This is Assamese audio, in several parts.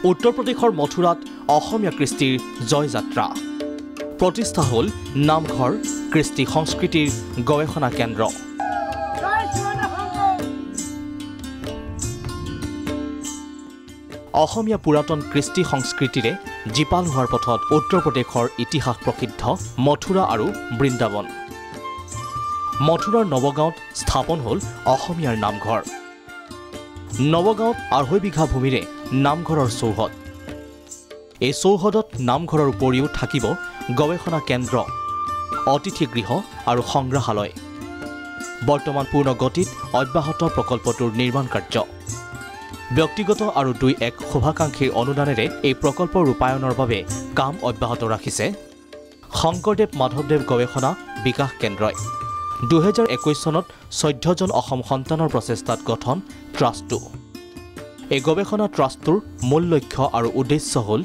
উত্তৰ প্ৰদেশৰ মথুৰাত অসমীয়া কৃষ্টিৰ জয়যাত্ৰা প্ৰতিষ্ঠা হ'ল নামঘৰ কৃষ্টি সংস্কৃতিৰ গৱেষণা কেন্দ্ৰ অসমীয়া পুৰাতন কৃষ্টি সংস্কৃতিৰে জীপাল হোৱাৰ পথত উত্তৰ প্ৰদেশৰ ইতিহাস প্ৰসিদ্ধ মথুৰা আৰু বৃন্দাবন মথুৰাৰ নৱগাঁৱত স্থাপন হ'ল অসমীয়াৰ নামঘৰ নৱগাঁৱত 2.5 বিঘা ভূমিৰে নামঘৰৰ চৌহদ এই চৌহদত নামঘৰৰ উপৰিও থাকিব গৱেষণা কেন্দ্ৰ অতিথি গৃহ আৰু সংগ্ৰহালয় বৰ্তমান পূৰ্ণ গতিত অব্যাহত প্ৰকল্পটোৰ নিৰ্মাণ কাৰ্য ব্যক্তিগত আৰু 2-1 শুভাকাংক্ষীৰ অনুদানেৰে এই প্ৰকল্প ৰূপায়ণৰ বাবে কাম অব্যাহত ৰাখিছে শংকৰদেৱ মাধৱদেৱ গৱেষণা বিকাশ কেন্দ্ৰই 2021 চনত 14 জন অসম সন্তানৰ প্ৰচেষ্টাত গঠন ট্ৰাষ্টটো এই গৱেষণা ট্ৰাষ্টটোৰ মূল লক্ষ্য আৰু উদ্দেশ্য হ'ল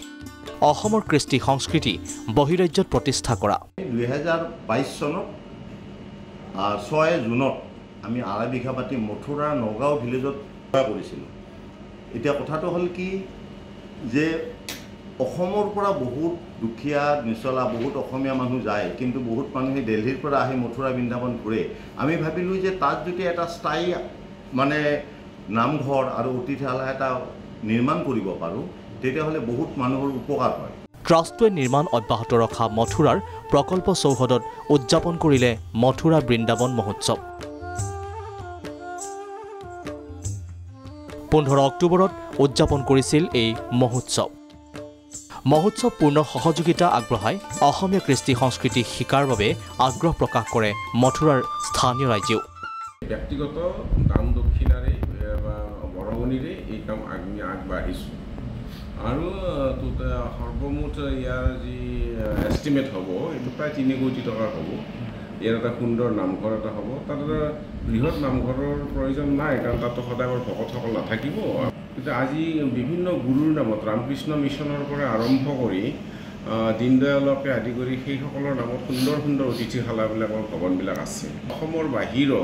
অসমৰ কৃষ্টি সংস্কৃতি বহিৰাজ্যত প্ৰতিষ্ঠা কৰা 2022 চনত 6 জুনত আমি 2.5 বিঘা মাটি মথুৰা নগাঁও ভিলেজত কৰিছিলোঁ এতিয়া কথাটো হ'ল কি যে অসমৰ পৰা বহুত দুখীয়া নিচলা বহুত অসমীয়া মানুহ যায় কিন্তু বহুত মানুহে দিল্লীৰ পৰা আহি মথুৰা বৃন্দাবন ঘূৰে আমি ভাবিলোঁ যে তাত যদি এটা স্থায়ী মানে নামঘৰ আৰু অতিথিশালা এটা নিৰ্মাণ কৰিব পাৰোঁ তেতিয়াহ'লে বহুত মানুহৰ উপকাৰ হয় ট্ৰাষ্টটোৱে নিৰ্মাণ অব্যাহত ৰখা মথুৰাৰ প্ৰকল্প চৌহদত উদযাপন কৰিলে মথুৰা বৃন্দাবন মহোৎসৱ 15 অক্টোবৰত উদযাপন কৰিছিল এই মহোৎসৱ পূৰ্ণ সহযোগিতা আগবঢ়াই অসমীয়া কৃষ্টি সংস্কৃতি শিকাৰ বাবে আগ্ৰহ প্ৰকাশ কৰে মথুৰাৰ স্থানীয় ৰাইজেও ব্যক্তিগত দান দক্ষিণাৰে বা বৰঙণিৰে এই কাম আমি আগবাঢ়িছোঁ আৰু সৰ্বমুঠ ইয়াৰ যি এষ্টিমেট হ'ব এইটো প্ৰায় 3 কোটি টকাৰ হ'ব ইয়াৰ এটা সুন্দৰ নামঘৰ এটা হ'ব তাত এটা বৃহৎ নামঘৰৰ প্ৰয়োজন নাই কাৰণ তাতো সদায় ভকতসকল নাথাকিব কিন্তু আজি বিভিন্ন গুৰুৰ নামত ৰামকৃষ্ণ মিছনৰ পৰা আৰম্ভ কৰি দীনদয়ালকে আদি কৰি সেইসকলৰ নামত সুন্দৰ সুন্দৰ অতিথিশালাবিলাক ভৱনবিলাক আছে অসমৰ বাহিৰত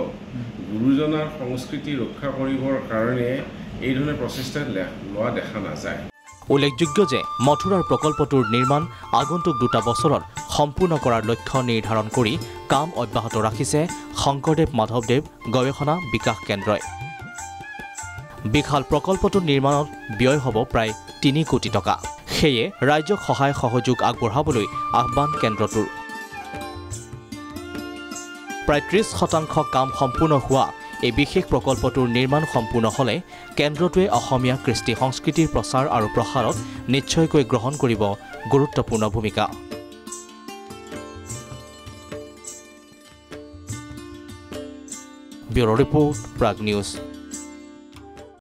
গুৰুজনাৰ সংস্কৃতি ৰক্ষা কৰিবৰ কাৰণে এই ধৰণে প্ৰচেষ্টা লোৱা দেখা নাযায় উল্লেখযোগ্য যে মথুৰাৰ প্ৰকল্পটোৰ নিৰ্মাণ আগন্তুক 2 বছৰত সম্পূৰ্ণ কৰাৰ লক্ষ্য নিৰ্ধাৰণ কৰি কাম অব্যাহত ৰাখিছে শংকৰদেৱ মাধৱদেৱ গৱেষণা বিকাশ কেন্দ্ৰই বিশাল প্ৰকল্পটোৰ নিৰ্মাণত ব্যয় হ'ব প্ৰায় 3 কোটি টকা সেয়ে ৰাজ্যক সহায় সহযোগ আগবঢ়াবলৈ আহ্বান কেন্দ্ৰটোৰ প্ৰায় 30% কাম সম্পূৰ্ণ হোৱা এই বিশেষ প্ৰকল্পটোৰ নিৰ্মাণ সম্পূৰ্ণ হ'লে কেন্দ্ৰটোৱে অসমীয়া কৃষ্টি সংস্কৃতিৰ প্ৰচাৰ আৰু প্ৰসাৰত নিশ্চয়কৈ গ্ৰহণ কৰিব গুৰুত্বপূৰ্ণ ভূমিকা ব্যুৰ' ৰিপৰ্ট প্ৰাগ নিউজ